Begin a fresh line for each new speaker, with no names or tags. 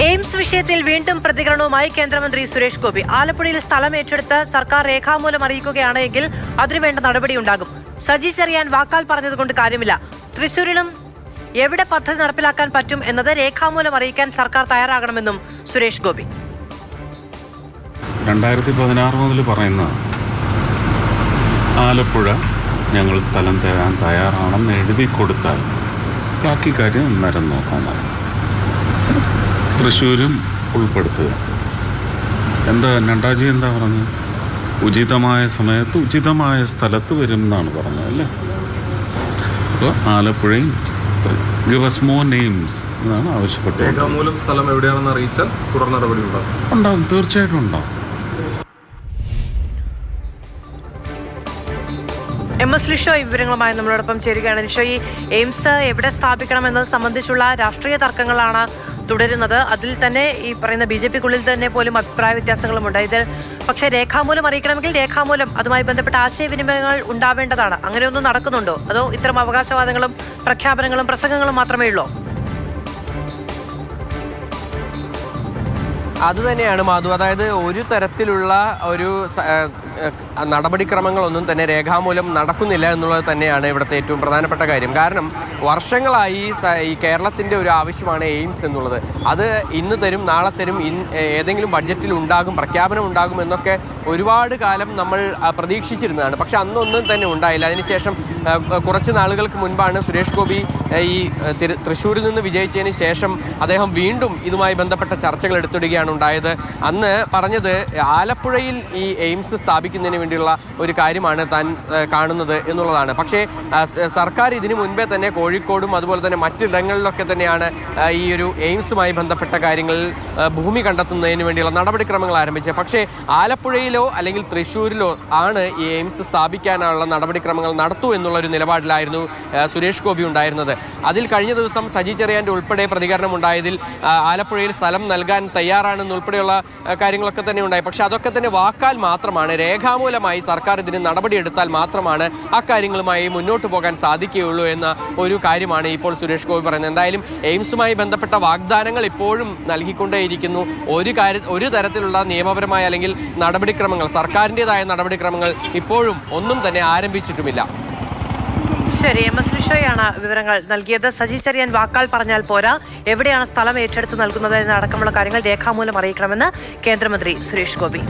AIIMS വിഷയത്തിൽ വീണ്ടും പ്രതികരണവുമായി കേന്ദ്രമന്ത്രി സുരേഷ് ഗോപി. ആലപ്പുഴയിൽ സ്ഥലം ഏറ്റെടുത്ത് സർക്കാർ രേഖാമൂലം അറിയിക്കുകയാണെങ്കിൽ അതിനുവേണ്ട നടപടിയുണ്ടാകും. സജി ചെറിയാൻ വാക്കാൽ പറഞ്ഞതുകൊണ്ട് കാര്യമില്ല. തൃശൂരിലും എവിടെ പദ്ധതി നടപ്പിലാക്കാൻ പറ്റും എന്നത് രേഖാമൂലം അറിയിക്കാൻ സർക്കാർ തയ്യാറാകണമെന്നും സുരേഷ് ഗോപി.
2016 മുതൽ പറയുന്ന ആലപ്പുഴ ഞങ്ങൾ സ്ഥലം തരാൻ തയ്യാറാണെന്ന് എഴുതി കൊടുത്താൽ ബാക്കി കാര്യം അന്നേരം നോക്കാനാണ്. തൃശ്ശൂരും ഉൾപ്പെടുത്തുക. എന്താ നഡ്ഡാജി എന്താ പറഞ്ഞത്? ഉചിതമായ സമയത്ത് ഉചിതമായ സ്ഥലത്ത് വരും എന്നാണ് പറഞ്ഞത് അല്ലേ? അപ്പോൾ ആലപ്പുഴയും ഗിവ് us more names എന്നാണ് ആവശ്യപ്പെട്ടത്.
സ്ഥലം എവിടെയാണെന്ന് അറിയിച്ചാൽ തുടർ നടപടി
ഉണ്ടാവും, തീർച്ചയായിട്ടും ഉണ്ടാവും.
MS ലിഷോയ് വിവരങ്ങളുമായി നമ്മളോടൊപ്പം ചേരുകയാണ്. ലിഷോയ്, എയിംസ് എവിടെ സ്ഥാപിക്കണമെന്നത് സംബന്ധിച്ചുള്ള രാഷ്ട്രീയ തർക്കങ്ങളാണ് തുടരുന്നത്. അതിൽ തന്നെ ഈ പറയുന്ന BJP-ക്കുള്ളിൽ തന്നെ പോലും അഭിപ്രായ വ്യത്യാസങ്ങളുമുണ്ട്. ഇതിൽ പക്ഷേ രേഖാമൂലം അറിയിക്കണമെങ്കിൽ രേഖാമൂലം അതുമായി ബന്ധപ്പെട്ട ആശയവിനിമയങ്ങൾ ഉണ്ടാവേണ്ടതാണ്. അങ്ങനെയൊന്നും നടക്കുന്നുണ്ടോ? അതോ ഇത്തരം അവകാശവാദങ്ങളും പ്രഖ്യാപനങ്ങളും പ്രസംഗങ്ങളും മാത്രമേ ഉള്ളൂ?
അതുതന്നെയാണ് മാധു. അതായത് ഒരു തരത്തിലുള്ള ഒരു നടപടിക്രമങ്ങളൊന്നും തന്നെ രേഖാമൂലം നടക്കുന്നില്ല എന്നുള്ളത് തന്നെയാണ് ഇവിടുത്തെ ഏറ്റവും പ്രധാനപ്പെട്ട കാര്യം. കാരണം വർഷങ്ങളായി ഈ കേരളത്തിൻ്റെ ഒരു ആവശ്യമാണ് എയിംസ് എന്നുള്ളത്. അത് ഇന്ന് തരും, നാളെ തരും, ഏതെങ്കിലും ബഡ്ജറ്റിൽ ഉണ്ടാകും, പ്രഖ്യാപനം ഉണ്ടാകും എന്നൊക്കെ ഒരുപാട് കാലം നമ്മൾ പ്രതീക്ഷിച്ചിരുന്നതാണ്. പക്ഷെ അന്നൊന്നും തന്നെ ഉണ്ടായില്ല. അതിനുശേഷം കുറച്ച് നാളുകൾക്ക് മുൻപാണ് സുരേഷ് ഗോപി ഈ തൃശ്ശൂരിൽ നിന്ന് വിജയിച്ചതിന് ശേഷം അദ്ദേഹം വീണ്ടും ഇതുമായി ബന്ധപ്പെട്ട ചർച്ചകൾ എടുത്തിടുകയാണ് ഉണ്ടായത്. അന്ന് പറഞ്ഞത് ആലപ്പുഴയിൽ ഈ എയിംസ് സ്ഥാപിക്കുന്നതിന് വേണ്ടിയുള്ള ഒരു കാര്യമാണ് താൻ കാണുന്നത് എന്നുള്ളതാണ്. പക്ഷേ സർക്കാർ ഇതിനു മുൻപേ തന്നെ കോഴിക്കോടും അതുപോലെ തന്നെ മറ്റിടങ്ങളിലൊക്കെ തന്നെയാണ് ഈ ഒരു എയിംസുമായി ബന്ധപ്പെട്ട കാര്യങ്ങളിൽ ഭൂമി കണ്ടെത്തുന്നതിന് വേണ്ടിയുള്ള നടപടിക്രമങ്ങൾ ആരംഭിച്ചത്. പക്ഷേ ആലപ്പുഴയിലോ അല്ലെങ്കിൽ തൃശ്ശൂരിലോ ആണ് ഈ എയിംസ് സ്ഥാപിക്കാനുള്ള നടപടിക്രമങ്ങൾ നടത്തൂ എന്നുള്ളൊരു നിലപാടിലായിരുന്നു സുരേഷ് ഗോപി ഉണ്ടായിരുന്നത്. അതിൽ കഴിഞ്ഞ ദിവസം സജി ചെറിയാൻ്റെ ഉൾപ്പെടെ പ്രതികരണം ഉണ്ടായതിൽ ആലപ്പുഴയിൽ സ്ഥലം നൽകാൻ തയ്യാറാണെന്നുൾപ്പെടെയുള്ള കാര്യങ്ങളൊക്കെ തന്നെ ഉണ്ടായി. പക്ഷെ അതൊക്കെ തന്നെ വാക്കാൽ മാത്രമാണ്. രേഖാമൂലമായി സർക്കാർ ഇതിന് നടപടിയെടുത്താൽ മാത്രമാണ് ആ കാര്യങ്ങളുമായി മുന്നോട്ട് പോകാൻ സാധിക്കുകയുള്ളൂ എന്ന ഒരു കാര്യമാണ് ഇപ്പോൾ സുരേഷ് ഗോപി പറയുന്നത്. എന്തായാലും എയിംസുമായി ബന്ധപ്പെട്ട വാഗ്ദാനങ്ങൾ ഇപ്പോഴും നൽകിക്കൊണ്ടേയിരിക്കുന്നു. ഒരു തരത്തിലുള്ള നിയമപരമായ അല്ലെങ്കിൽ നടപടിക്രമങ്ങൾ, സർക്കാരിൻ്റെതായ നടപടിക്രമങ്ങൾ ഇപ്പോഴും ഒന്നും തന്നെ ആരംഭിച്ചിട്ടുമില്ല.
ശരി, MS ലിഷോയാണ് വിവരങ്ങൾ നൽകിയത്. സജി ചെറിയാൻ വാക്കാൽ പറഞ്ഞാൽ പോരാ, എവിടെയാണ് സ്ഥലം ഏറ്റെടുത്ത് നൽകുന്നത് എന്നടക്കമുള്ള കാര്യങ്ങൾ രേഖാമൂലം അറിയിക്കണമെന്ന് കേന്ദ്രമന്ത്രി സുരേഷ് ഗോപി.